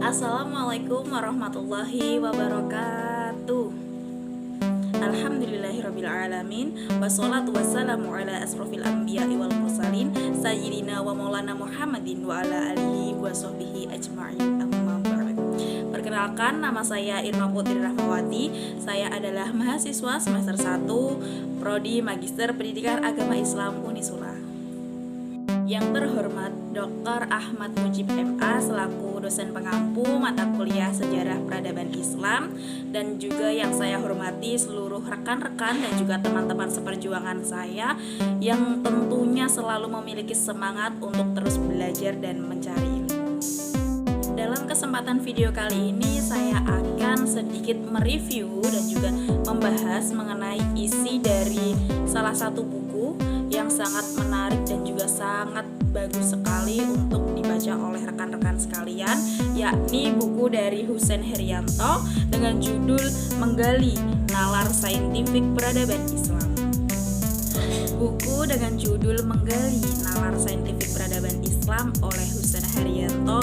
Assalamualaikum warahmatullahi wabarakatuh. Alhamdulillahirrabbilalamin. Wassalatu wassalamu ala asrofil anbiya'i wal mursalin Sayyidina wa maulana Muhammadin wa ala alihi wa sahbihi ajma'in, amma ba'd. Perkenalkan, nama saya Irma Putri Rahmawati. Saya adalah mahasiswa semester 1 Prodi Magister Pendidikan Agama Islam Unisula. Yang terhormat Dr. Ahmad Mujib MA selaku dosen pengampu mata kuliah Sejarah Peradaban Islam, dan juga yang saya hormati seluruh rekan-rekan dan juga teman-teman seperjuangan saya yang tentunya selalu memiliki semangat untuk terus belajar dan mencari ilmu. Dalam kesempatan video kali ini saya akan sedikit mereview dan juga membahas mengenai isi dari salah satu buku yang sangat menarik dan juga sangat bagus sekali untuk dibaca oleh rekan-rekan sekalian, yakni buku dari Husein Herianto dengan judul Menggali Nalar Saintifik Peradaban Islam. Buku dengan judul Menggali Nalar Saintifik Peradaban Islam oleh Husein Herianto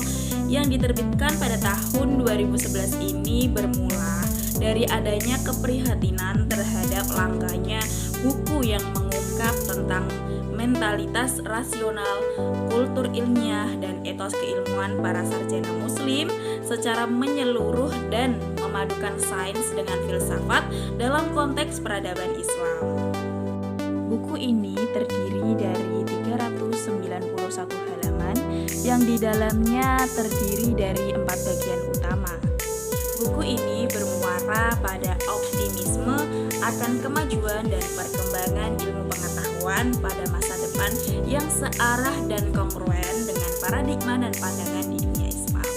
yang diterbitkan pada tahun 2011 ini bermula dari adanya keprihatinan terhadap langkanya buku yang mengungkap tentang mentalitas rasional, kultur ilmiah, dan etos keilmuan para sarjana muslim secara menyeluruh dan memadukan sains dengan filsafat dalam konteks peradaban Islam. Buku ini terdiri dari 391 halaman yang di dalamnya terdiri dari 4 bagian utama. Buku ini bermuara pada optimisme akan kemajuan dan perkembangan ilmu pengetahuan pada masa depan yang searah dan kongruen dengan paradigma dan pandangan di dunia Islam.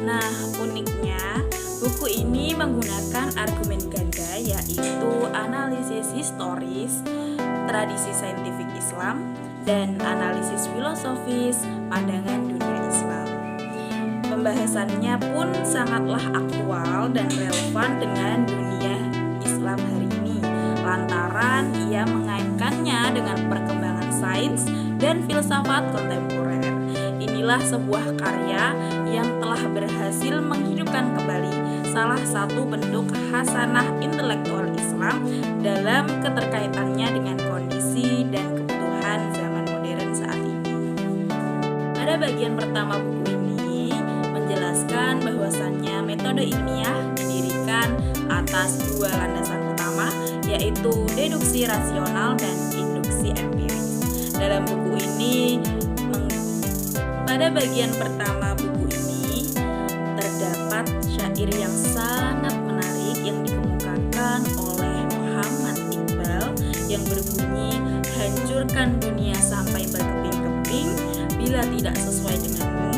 Nah, uniknya buku ini menggunakan argumen ganda, yaitu analisis historis tradisi saintifik Islam dan analisis filosofis pandangan dunia Islam. Pembahasannya pun sangatlah aktual dan relevan dengan dunia Islam hari ini, lantaran ia mengaitkannya dengan perkembangan sains dan filsafat kontemporer. Inilah sebuah karya yang telah berhasil menghidupkan kembali salah satu bentuk khasanah intelektual Islam dalam keterkaitannya dengan kondisi dan kebutuhan zaman modern saat ini. Pada bagian pertama buku ini menjelaskan bahwasannya metode ilmiah didirikan atas 2 landasan utama, yaitu deduksi rasional dan induksi empiris. Dalam buku ini, pada bagian pertama buku ini terdapat syair yang sangat menarik yang dikemukakan oleh Muhammad Iqbal yang berbunyi, hancurkan dunia sampai berkeping-keping bila tidak sesuai denganmu,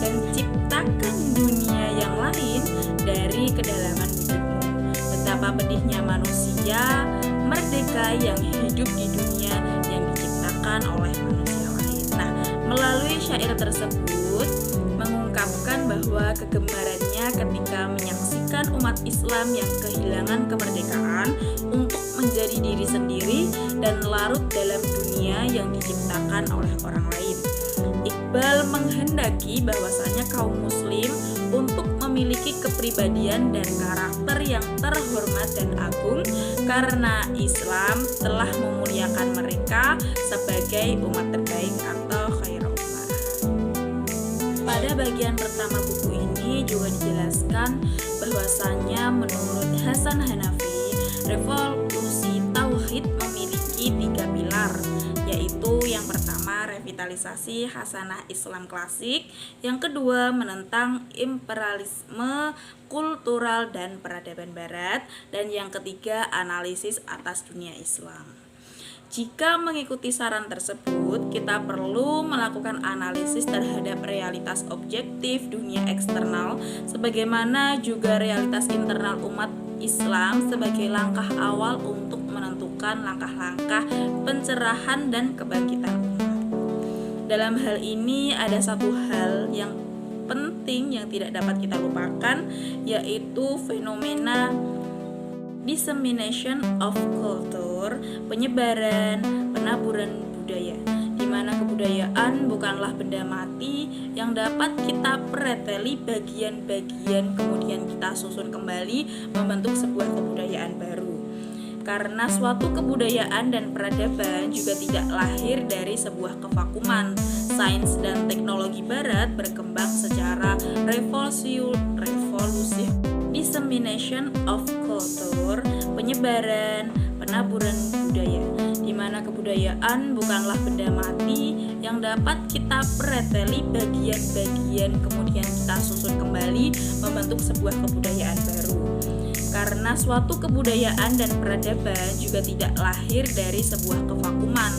dan ciptakan dunia yang lain dari kedalaman wujudmu. Betapa pedihnya manusia merdeka yang hidup di dunia yang diciptakan oleh manusia lain. Nah, melalui syair tersebut mengungkapkan bahwa kegemarannya ketika menyaksikan umat Islam yang kehilangan kemerdekaan untuk menjadi diri sendiri dan larut dalam dunia yang diciptakan oleh orang lain. Iqbal menghendaki bahwasanya kaum muslim untuk memiliki kepribadian dan karakter yang terhormat dan agung karena Islam telah memuliakan mereka sebagai umat terbaik atau khairul ummah. Pada bagian pertama buku ini juga dijelaskan bahwasanya menurut Hasan Hanafi, revolusi tauhid memiliki 3 pilar, yaitu yang pertama revitalisasi hasanah Islam klasik, yang kedua menentang imperialisme kultural dan peradaban barat, dan yang ketiga analisis atas dunia Islam. Jika mengikuti saran tersebut, kita perlu melakukan analisis terhadap realitas objektif dunia eksternal sebagaimana juga realitas internal umat Islam sebagai langkah awal untuk menentukan langkah-langkah pencerahan dan kebangkitan umat. Dalam hal ini ada satu hal yang penting yang tidak dapat kita lupakan, yaitu fenomena dissemination of culture, penyebaran, penaburan budaya, di mana kebudayaan bukanlah benda mati yang dapat kita preteli bagian-bagian kemudian kita susun kembali membentuk sebuah kebudayaan baru. Karena suatu kebudayaan dan peradaban juga tidak lahir dari sebuah kevakuman. Sains dan teknologi barat berkembang secara revolusi dissemination of culture, penyebaran, penaburan budaya, di mana kebudayaan bukanlah benda mati yang dapat kita preteli bagian-bagian kemudian kita susun kembali membentuk sebuah kebudayaan baru. Karena suatu kebudayaan dan peradaban juga tidak lahir dari sebuah kevakuman.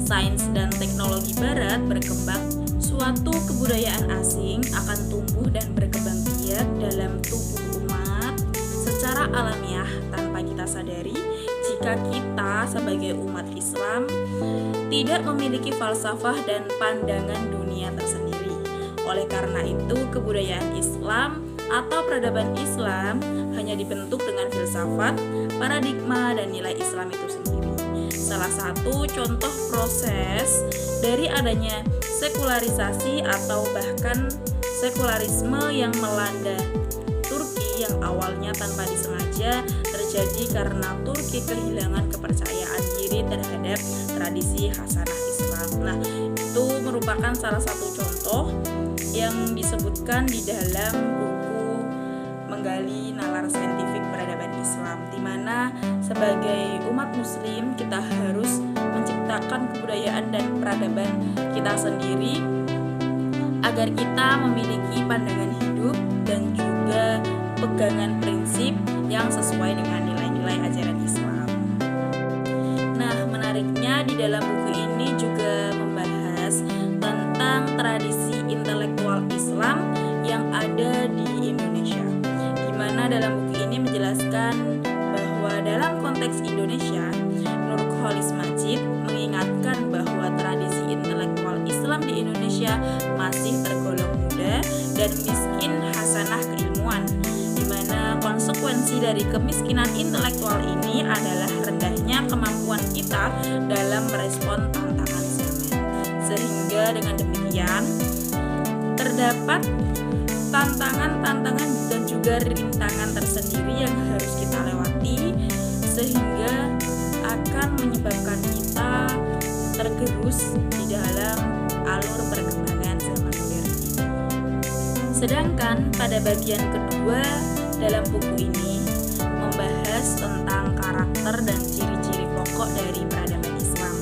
Sains dan teknologi barat berkembang. Suatu kebudayaan asing akan tumbuh dan berkembang biak dalam tubuh umat secara alamiah tanpa kita sadari jika kita sebagai umat Islam tidak memiliki falsafah dan pandangan dunia tersendiri. Oleh karena itu, kebudayaan Islam atau peradaban Islam hanya dibentuk dengan filsafat, paradigma, dan nilai Islam itu sendiri. Salah satu contoh proses dari adanya sekularisasi atau bahkan sekularisme yang melanda Turki yang awalnya tanpa disengaja terjadi karena Turki kehilangan kepercayaan diri terhadap tradisi Hasanah Islam. Nah, itu merupakan salah satu contoh yang disebutkan di dalam buku Menggali Nalar Saintifik Peradaban Islam, di mana sebagai umat muslim kita harus menciptakan kebudayaan dan peradaban kita sendiri agar kita memiliki pandangan hidup dan juga pegangan prinsip yang sesuai dengan nilai-nilai ajaran Islam. Nah, menariknya di dalam buku ini juga membahas tentang tradisi intelektual Islam yang ada di Indonesia, di mana dalam buku ini menjelaskan bahwa dalam konteks Indonesia, Nur Kholis Majid mengingatkan bahwa tradisi intelektual Islam di Indonesia masih tergolong muda dan miskin hasanah keilmuan, di mana konsekuensi dari kemiskinan intelektual ini adalah rendahnya kemampuan kita dalam merespon tantangan zaman. Sehingga dengan demikian terdapat tantangan-tantangan dan juga rintangan tersendiri yang harus kita lewati, sehingga akan menyebabkan kita tergerus di dalam alur perkembangan zaman modern ini. Sedangkan pada bagian kedua dalam buku ini membahas tentang karakter dan ciri-ciri pokok dari peradaban Islam,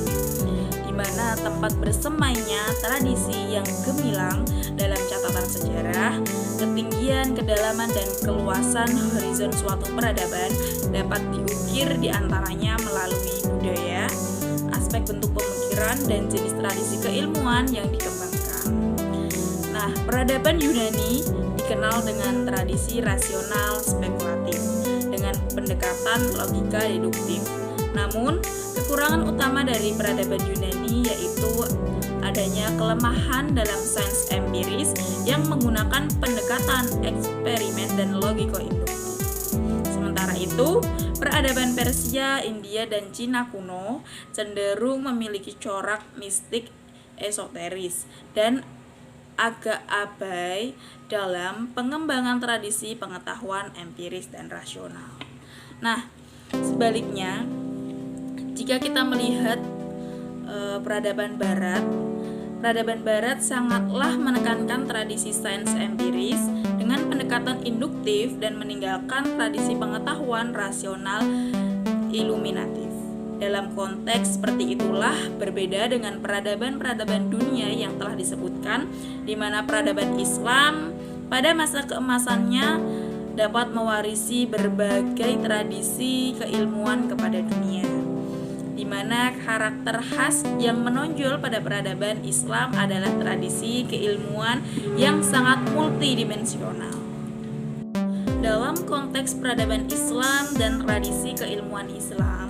di mana tempat bersemainya tradisi yang gemilang dalam catatan sejarah, ketinggian, kedalaman, dan keluasan horizon suatu peradaban dapat diukir diantaranya melalui budaya, aspek bentuk pemikiran, dan jenis tradisi keilmuan yang dikembangkan. Nah, peradaban Yunani dikenal dengan tradisi rasional spekulatif dengan pendekatan logika deduktif. Namun, kekurangan utama dari peradaban Yunani yaitu adanya kelemahan dalam sains empiris yang menggunakan pendekatan eksperimen dan logiko-induktif. Sementara itu, peradaban Persia, India, dan Cina kuno cenderung memiliki corak mistik esoteris dan agak abai dalam pengembangan tradisi pengetahuan empiris dan rasional. Nah, sebaliknya, jika kita melihat peradaban Barat sangatlah menekankan tradisi sains empiris dengan pendekatan induktif dan meninggalkan tradisi pengetahuan rasional iluminatif. Dalam konteks seperti itulah berbeda dengan peradaban-peradaban dunia yang telah disebutkan, di mana peradaban Islam pada masa keemasannya dapat mewarisi berbagai tradisi keilmuan kepada dunia, di mana karakter khas yang menonjol pada peradaban Islam adalah tradisi keilmuan yang sangat multidimensional. Dalam konteks peradaban Islam dan tradisi keilmuan Islam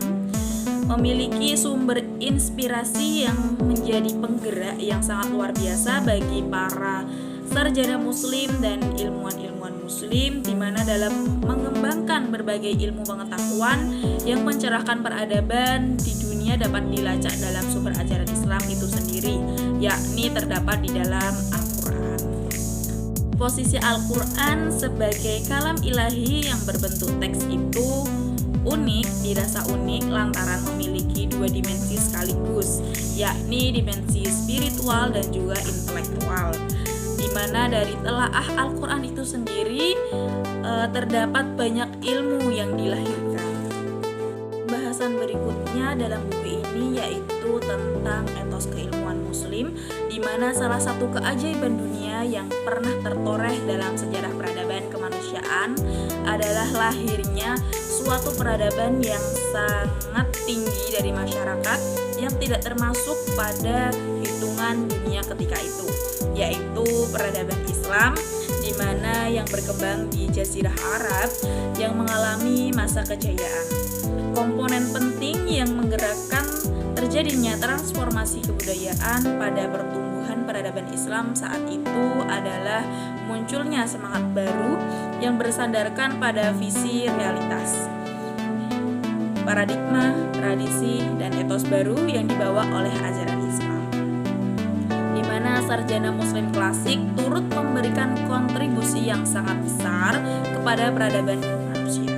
memiliki sumber inspirasi yang menjadi penggerak yang sangat luar biasa bagi para sarjana muslim dan ilmuwan-ilmuwan muslim, di mana dalam mengembangkan berbagai ilmu pengetahuan yang mencerahkan peradaban di dunia sesungguhnya dapat dilacak dalam sumber ajaran Islam itu sendiri, yakni terdapat di dalam Al-Quran. Posisi Al-Quran sebagai kalam ilahi yang berbentuk teks itu unik, dirasa unik lantaran memiliki dua dimensi sekaligus, yakni dimensi spiritual dan juga intelektual, di mana dari telaah Al-Quran itu sendiri terdapat banyak ilmu yang dilahirkan. Bahasan berikutnya dalam buku ini yaitu tentang etos keilmuan muslim, di mana salah satu keajaiban dunia yang pernah tertoreh dalam sejarah peradaban kemanusiaan adalah lahirnya suatu peradaban yang sangat tinggi dari masyarakat yang tidak termasuk pada hitungan dunia ketika itu, yaitu peradaban Islam, di mana yang berkembang di Jazirah Arab yang mengalami masa kejayaan. Komponen penting yang menggerakkan terjadinya transformasi kebudayaan pada pertumbuhan peradaban Islam saat itu adalah munculnya semangat baru yang bersandarkan pada visi realitas, paradigma, tradisi, dan etos baru yang dibawa oleh ajaran Islam, di mana sarjana muslim klasik turut memberikan kontribusi yang sangat besar kepada peradaban manusia,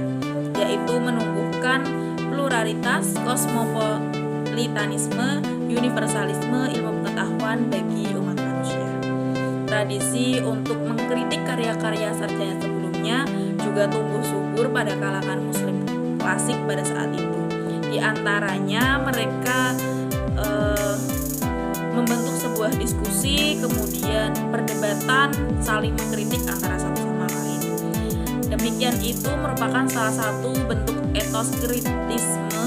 yaitu menumbuhkan pluralitas, kosmopolitanisme, universalisme ilmu pengetahuan bagi umat manusia. Tradisi untuk mengkritik karya-karya sarjana sebelumnya juga tumbuh subur pada kalangan muslim klasik pada saat itu. Di antaranya mereka membentuk sebuah diskusi, kemudian perdebatan saling mengkritik antara satu sama lain. Demikian itu merupakan salah satu bentuk etos kritisme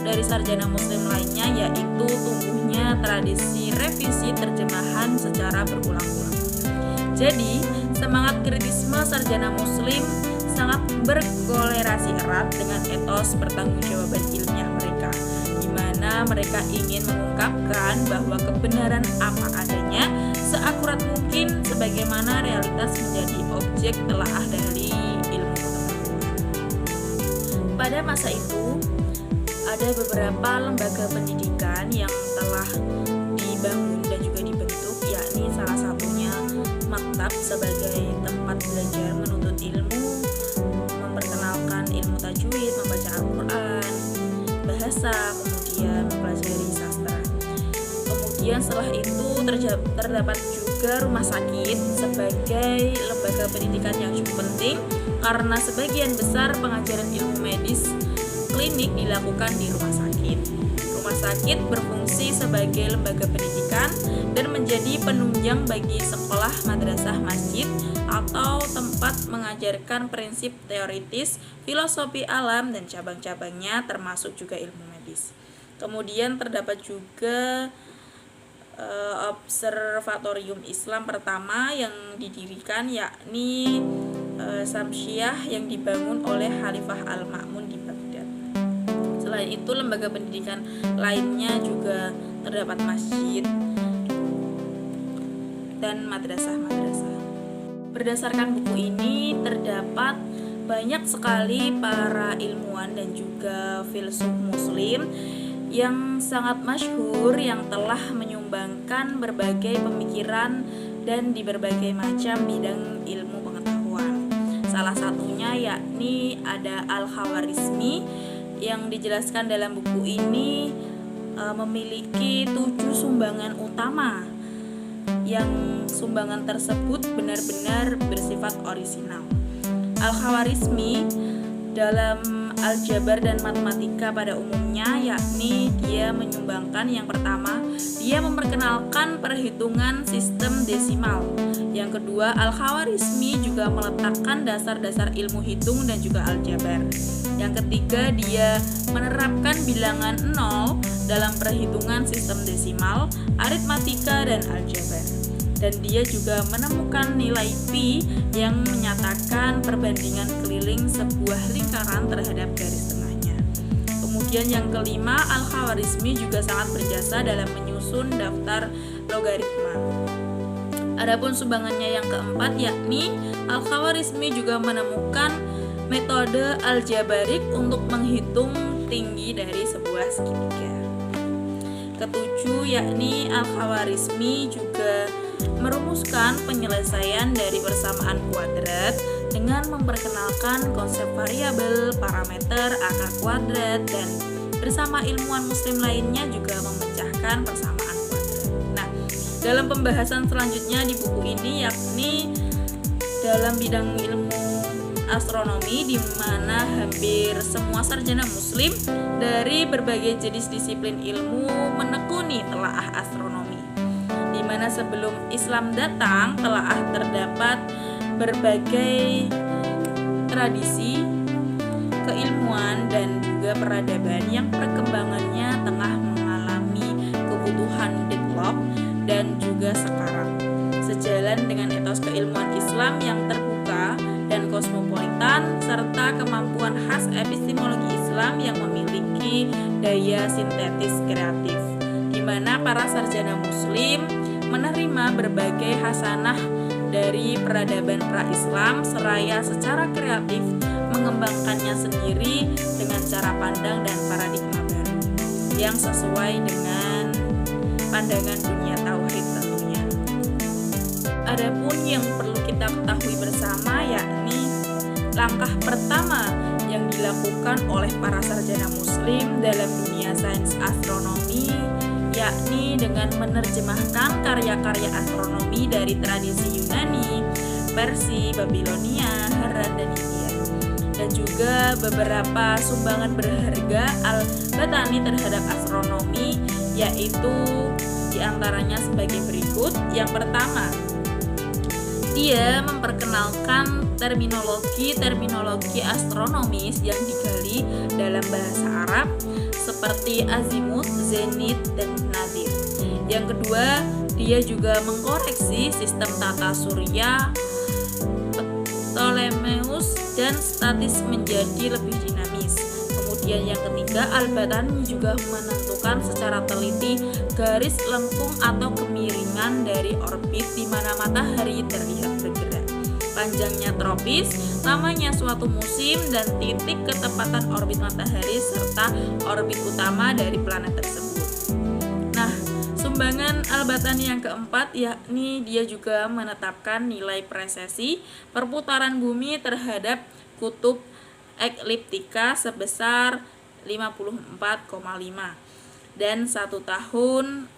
dari sarjana muslim lainnya, yaitu tumbuhnya tradisi revisi terjemahan secara berulang-ulang. Jadi, semangat kritisme sarjana muslim sangat berkolerasi erat dengan etos pertanggungjawaban ilmiah mereka, di mana mereka ingin mengungkapkan bahwa kebenaran apa adanya seakurat mungkin sebagaimana realitas menjadi objek telaah dari ilmu pengetahuan. Pada masa itu, ada beberapa lembaga pendidikan yang telah dibangun dan juga dibentuk, yakni salah satunya maktab sebagai tempat belajar menuntut ilmu, memperkenalkan ilmu tajwid, membaca Al-Quran, bahasa, kemudian mempelajari sastra. Kemudian setelah itu terdapat juga rumah sakit sebagai lembaga pendidikan yang cukup penting karena sebagian besar pengajaran ilmu medis klinik dilakukan di rumah sakit. Rumah sakit berfungsi sebagai lembaga pendidikan dan menjadi penunjang bagi sekolah, madrasah, masjid, atau tempat mengajarkan prinsip teoritis, filosofi alam, dan cabang-cabangnya termasuk juga ilmu medis. Kemudian terdapat juga observatorium Islam pertama yang didirikan, yakni Samsiah yang dibangun oleh Khalifah Al-Ma'mun di Baghdad. Selain itu, lembaga pendidikan lainnya juga terdapat masjid dan madrasah-madrasah. Berdasarkan buku ini, terdapat banyak sekali para ilmuwan dan juga filsuf muslim yang sangat masyhur yang telah menyumbangkan berbagai pemikiran dan di berbagai macam bidang ilmu pengetahuan. Salah satunya yakni ada Al-Khawarizmi yang dijelaskan dalam buku ini memiliki 7 sumbangan utama yang sumbangan tersebut benar-benar bersifat orisinal. Al-Khawarizmi dalam aljabar dan matematika pada umumnya, yakni dia menyumbangkan yang pertama, dia memperkenalkan perhitungan sistem desimal. Yang kedua, Al-Khawarizmi juga meletakkan dasar-dasar ilmu hitung dan juga aljabar. Yang ketiga, dia menerapkan bilangan 0 dalam perhitungan sistem desimal, aritmatika, dan aljabar. Dan dia juga menemukan nilai pi yang menyatakan perbandingan keliling sebuah lingkaran terhadap garis tengahnya. Kemudian yang kelima, Al-Khawarizmi juga sangat berjasa dalam menyusun daftar logaritma. Adapun sumbangannya yang keempat, yakni Al-Khawarizmi juga menemukan metode aljabarik untuk menghitung tinggi dari sebuah segitiga. ketujuh yakni Al-Khawarizmi juga merumuskan penyelesaian dari persamaan kuadrat dengan memperkenalkan konsep variabel, parameter, akar kuadrat, dan bersama ilmuwan muslim lainnya juga memecahkan persamaan kuadrat. Nah, dalam pembahasan selanjutnya di buku ini yakni dalam bidang ilmu astronomi, di mana hampir semua sarjana muslim dari berbagai jenis disiplin ilmu menekuni telaah astronomi, di mana sebelum Islam datang telaah terdapat berbagai tradisi keilmuan dan juga peradaban yang perkembangannya tengah mengalami kebutuhan develop dan juga sekarang. Sejalan dengan etos keilmuan Islam yang terbuka dan kosmopolitan serta kemampuan khas epistemologi Islam yang memiliki daya sintetis kreatif, di mana para sarjana muslim menerima berbagai hasanah dari peradaban pra-Islam seraya secara kreatif mengembangkannya sendiri dengan cara pandang dan paradigma baru yang sesuai dengan pandangan dunia tauhid tentunya. Adapun yang perlu kita ketahui bersama yakni langkah pertama yang dilakukan oleh para sarjana muslim dalam dunia sains astronomi yakni dengan menerjemahkan karya-karya astronomi dari tradisi Yunani, Persia, Babilonia, Harran, dan India, dan juga beberapa sumbangan berharga Al-Batani terhadap astronomi, yaitu diantaranya sebagai berikut. Yang pertama, dia memperkenalkan terminologi astronomis yang digali dalam bahasa Arab seperti azimut, zenit, dan nadir. Yang kedua, dia juga mengkoreksi sistem tata surya Ptolemeus dan statis menjadi lebih dinamis. Kemudian yang ketiga, Al-Batani juga menentukan secara teliti garis lengkung atau kemiringan dari orbit di mana matahari terlihat bergerak, panjangnya tropis, namanya suatu musim, dan titik ketepatan orbit matahari serta orbit utama dari planet tersebut. Nah, sumbangan Al-Batani yang keempat yakni dia juga menetapkan nilai presesi perputaran bumi terhadap kutub ekliptika sebesar 54,5 dan 1 tahun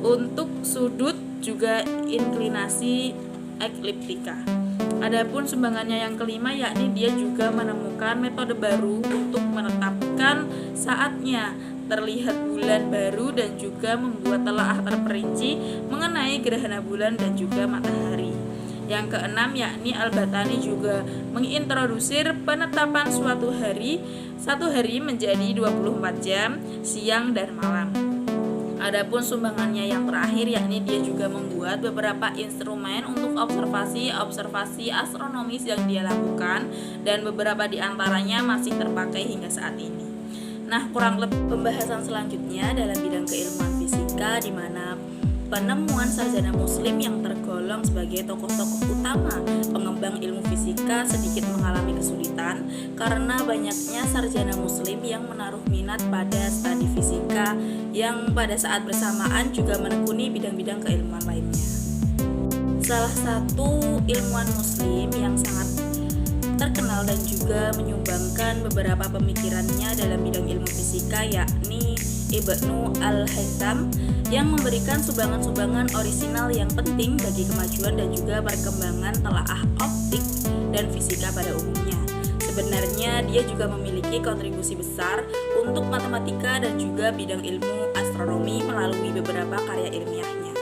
untuk sudut juga inklinasi ekliptika. Adapun sumbangannya yang kelima yakni dia juga menemukan metode baru untuk menetapkan saatnya terlihat bulan baru dan juga membuat telaah terperinci mengenai gerhana bulan dan juga matahari. Yang keenam yakni Al-Batani juga mengintrodusir penetapan satu hari menjadi 24 jam, siang dan malam. Adapun sumbangannya yang terakhir yakni dia juga membuat beberapa instrumen untuk observasi astronomis yang dia lakukan, dan beberapa diantaranya masih terpakai hingga saat ini. Nah, kurang lebih pembahasan selanjutnya dalam bidang keilmuan fisika, di mana penemuan sarjana muslim yang tergolong sebagai tokoh-tokoh utama pengembang ilmu fisika sedikit mengalami kesulitan karena banyaknya sarjana muslim yang menaruh minat pada studi fisika yang pada saat bersamaan juga menekuni bidang-bidang keilmuan lainnya. Salah satu ilmuwan muslim yang sangat terkenal dan juga menyumbangkan beberapa pemikirannya dalam bidang ilmu fisika yakni Ibnu Al-Haytham, yang memberikan sumbangan-sumbangan orisinal yang penting bagi kemajuan dan juga perkembangan telaah optik dan fisika pada umumnya. Sebenarnya dia juga memiliki kontribusi besar untuk matematika dan juga bidang ilmu astronomi melalui beberapa karya ilmiahnya.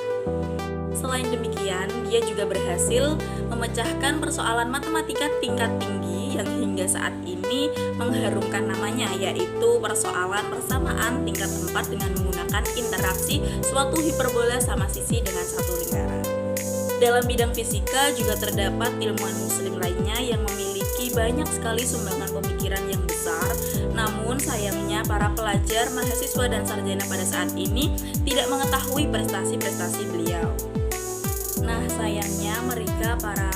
Selain demikian, dia juga berhasil memecahkan persoalan matematika tingkat tinggi yang hingga saat ini mengharumkan namanya, yaitu persoalan persamaan tingkat 4 dengan menggunakan interaksi suatu hiperbola sama sisi dengan satu lingkaran. Dalam bidang fisika juga terdapat ilmuwan muslim lainnya yang memiliki banyak sekali sumbangan pemikiran yang besar, namun sayangnya para pelajar, mahasiswa, dan sarjana pada saat ini tidak mengetahui prestasi-prestasi beliau. Nah, sayangnya mereka para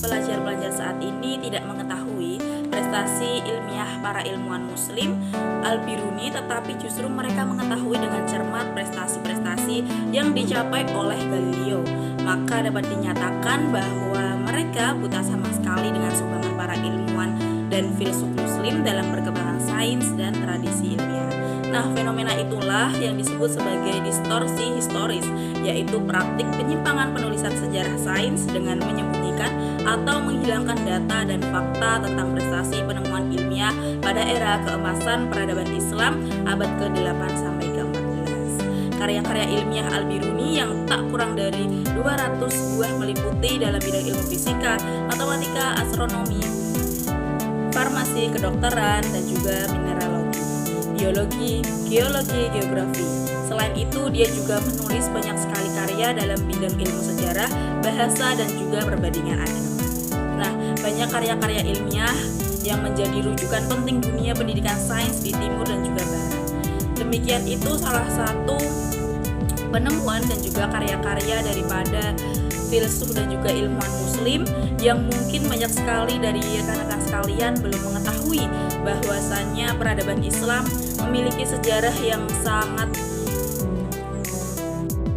pelajar-pelajar saat ini tidak mengetahui prestasi prestasi ilmiah para ilmuwan muslim Al-Biruni, tetapi justru mereka mengetahui dengan cermat prestasi-prestasi yang dicapai oleh Galileo. Maka dapat dinyatakan bahwa mereka buta sama sekali dengan sumbangan para ilmuwan dan filsuf muslim dalam perkembangan sains dan tradisi ilmiah. Nah, fenomena itulah yang disebut sebagai distorsi historis, yaitu praktik penyimpangan penulisan sejarah sains dengan menyembunyikan atau menghilangkan data dan fakta tentang prestasi penemuan ilmiah pada era keemasan peradaban Islam abad ke-8 sampai ke-14. Karya-karya ilmiah Al-Biruni yang tak kurang dari 200 buah meliputi dalam bidang ilmu fisika, matematika, astronomi, farmasi, kedokteran, dan juga mineralogi, biologi, geologi, geografi. Selain itu, dia juga menulis banyak sekali karya dalam bidang ilmu sejarah, bahasa, dan juga perbandingan agama. Nah, banyak karya-karya ilmiah yang menjadi rujukan penting dunia pendidikan sains di timur dan juga barat. Demikian itu salah satu penemuan dan juga karya-karya daripada filsuf dan juga ilmuwan muslim yang mungkin banyak sekali dari rekan-rekan sekalian belum mengetahui bahwasannya peradaban Islam memiliki sejarah yang sangat.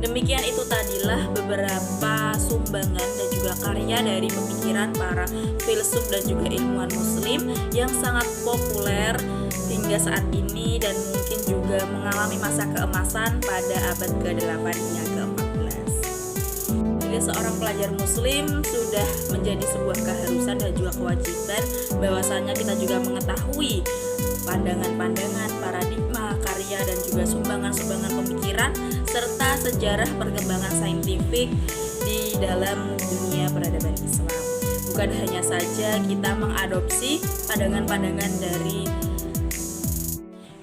Demikian itu tadilah beberapa sumbangan dan juga karya dari pemikiran para filsuf dan juga ilmuwan muslim yang sangat populer hingga saat ini dan mungkin juga mengalami masa keemasan pada abad ke-8 hingga ke-14. Jadi seorang pelajar muslim sudah menjadi sebuah keharusan dan juga kewajiban bahwasanya kita juga mengetahui pandangan-pandangan, paradigma, karya dan juga sumbangan-sumbangan pemikiran serta sejarah perkembangan saintifik di dalam dunia peradaban Islam. Bukan hanya saja kita mengadopsi pandangan-pandangan dari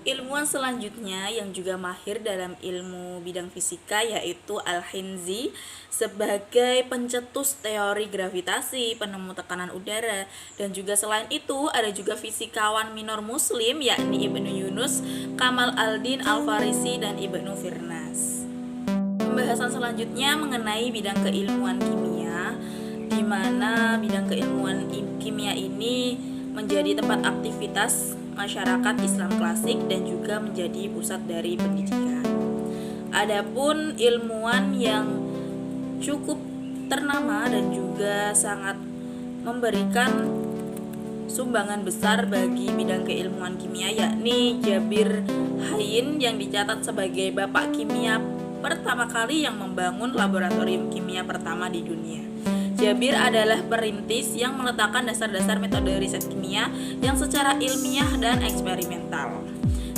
ilmuwan selanjutnya yang juga mahir dalam ilmu bidang fisika, yaitu Al-Hindzi sebagai pencetus teori gravitasi, penemu tekanan udara, dan juga selain itu ada juga fisikawan minor muslim yakni Ibnu Yunus, Kamal Al-Din Al-Farisi, dan Ibnu Firnas. Pembahasan selanjutnya mengenai bidang keilmuan kimia, di mana bidang keilmuan kimia ini menjadi tempat aktivitas masyarakat Islam klasik dan juga menjadi pusat dari pendidikan. Adapun ilmuwan yang cukup ternama dan juga sangat memberikan sumbangan besar bagi bidang keilmuan kimia yakni Jabir Hayyin yang dicatat sebagai bapak kimia pertama kali yang membangun laboratorium kimia pertama di dunia. Jabir adalah perintis yang meletakkan dasar-dasar metode riset kimia yang secara ilmiah dan eksperimental.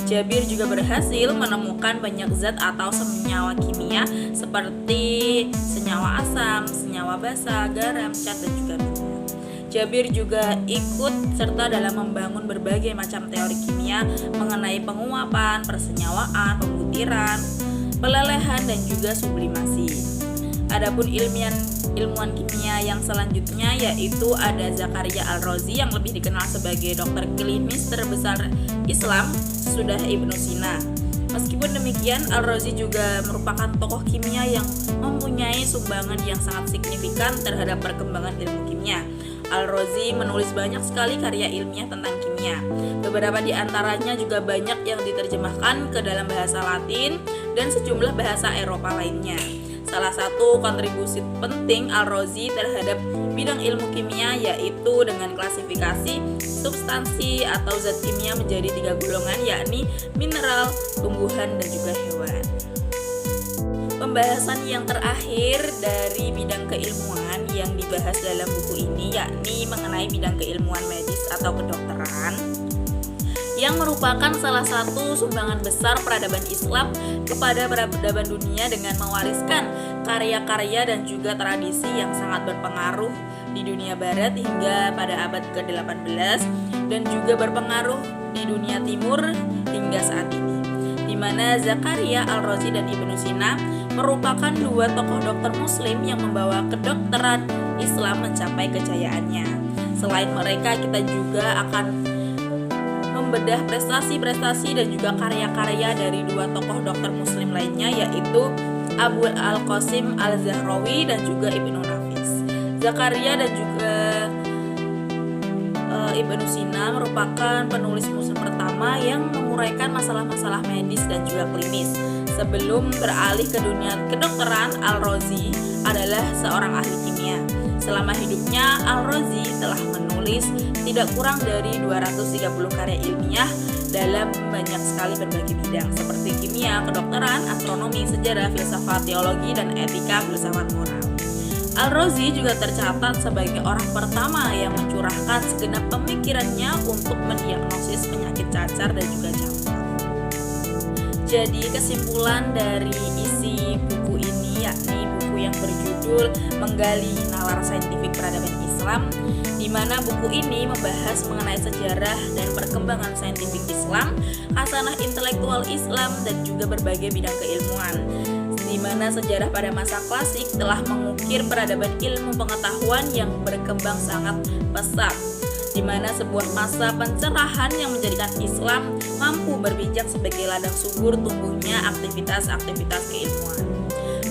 Jabir juga berhasil menemukan banyak zat atau senyawa kimia seperti senyawa asam, senyawa basa, garam, cat, dan juga minyak. Jabir juga ikut serta dalam membangun berbagai macam teori kimia mengenai penguapan, persenyawaan, pembutiran, pelelehan, dan juga sublimasi. Adapun ilmuwan kimia yang selanjutnya yaitu ada Zakaria Al-Razi yang lebih dikenal sebagai dokter klinis terbesar Islam sesudah Ibnu Sina. Meskipun demikian, Al-Razi juga merupakan tokoh kimia yang mempunyai sumbangan yang sangat signifikan terhadap perkembangan ilmu kimia. Al-Razi menulis banyak sekali karya ilmiah tentang kimia. Beberapa di antaranya juga banyak yang diterjemahkan ke dalam bahasa Latin dan sejumlah bahasa Eropa lainnya. Salah satu kontribusi penting Al-Razi terhadap bidang ilmu kimia yaitu dengan klasifikasi substansi atau zat kimia menjadi 3 golongan yakni mineral, tumbuhan, dan juga hewan. Pembahasan yang terakhir dari bidang keilmuan yang dibahas dalam buku ini yakni mengenai bidang keilmuan medis atau kedokteran yang merupakan salah satu sumbangan besar peradaban Islam kepada peradaban dunia dengan mewariskan karya-karya dan juga tradisi yang sangat berpengaruh di dunia barat hingga pada abad ke-18 dan juga berpengaruh di dunia timur hingga saat ini, di mana Zakaria Al-Razi dan Ibnu Sina merupakan 2 tokoh dokter muslim yang membawa kedokteran Islam mencapai kejayaannya. Selain mereka, kita juga akan membedah prestasi-prestasi dan juga karya-karya dari 2 tokoh dokter muslim lainnya yaitu Abu Al-Qasim Al-Zahrawi dan juga Ibnu Nafis. Zakaria dan juga Ibnu Sina merupakan penulis Muslim pertama yang menguraikan masalah-masalah medis dan juga klinis. Sebelum beralih ke dunia kedokteran, Al-Razi adalah seorang ahli kimia. Selama hidupnya, Al-Razi telah menulis tidak kurang dari 230 karya ilmiah dalam banyak sekali berbagai bidang seperti kimia, kedokteran, astronomi, sejarah, filsafat, teologi, dan etika filsafat moral. Al-Razi juga tercatat sebagai orang pertama yang mencurahkan segenap pemikirannya untuk mendiagnosis penyakit cacar dan juga campak. Jadi kesimpulan dari isi buku ini yakni buku yang berjudul Menggali Nalar Saintifik Peradaban Islam, di mana buku ini membahas mengenai sejarah dan perkembangan saintifik Islam, khasanah intelektual Islam, dan juga berbagai bidang keilmuan, di mana sejarah pada masa klasik telah mengukir peradaban ilmu pengetahuan yang berkembang sangat pesat, di mana sebuah masa pencerahan yang menjadikan Islam mampu berpijak sebagai ladang subur tumbuhnya aktivitas-aktivitas keilmuan.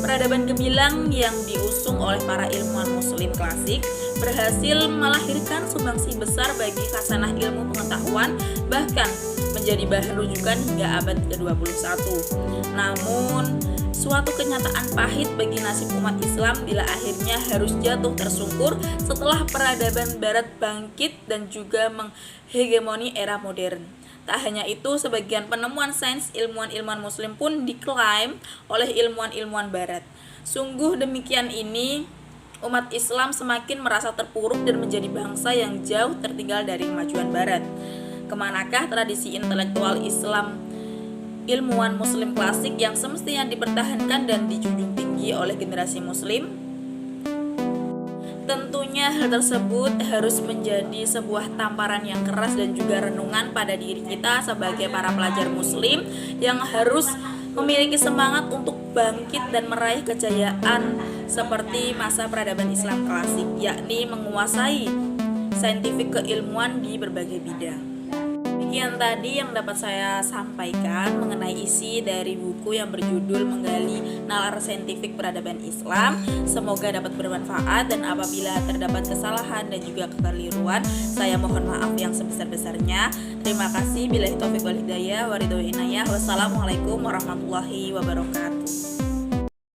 Peradaban gemilang yang diusung oleh para ilmuwan muslim klasik berhasil melahirkan sumbangsi besar bagi khasanah ilmu pengetahuan, bahkan menjadi bahan rujukan hingga abad ke-21. Namun, suatu kenyataan pahit bagi nasib umat Islam bila akhirnya harus jatuh tersungkur setelah peradaban barat bangkit dan juga menghegemoni era modern. Tak hanya itu, sebagian penemuan sains ilmuwan-ilmuwan muslim pun diklaim oleh ilmuwan-ilmuwan barat. Sungguh demikian ini, umat Islam semakin merasa terpuruk dan menjadi bangsa yang jauh tertinggal dari kemajuan barat. Kemanakah tradisi intelektual Islam ilmuwan muslim klasik yang semestinya dipertahankan dan dijunjung tinggi oleh generasi muslim? Tentunya hal tersebut harus menjadi sebuah tamparan yang keras dan juga renungan pada diri kita sebagai para pelajar muslim yang harus memiliki semangat untuk bangkit dan meraih kejayaan seperti masa peradaban Islam klasik, yakni menguasai saintifik keilmuan di berbagai bidang. Demikian tadi yang dapat saya sampaikan mengenai isi dari buku yang berjudul Menggali Nalar Saintifik Peradaban Islam. Semoga dapat bermanfaat, dan apabila terdapat kesalahan dan juga kekeliruan, saya mohon maaf yang sebesar-besarnya. Terima kasih. Billahi taufiq wal hidayah wa ridho inayah. Wassalamualaikum warahmatullahi wabarakatuh.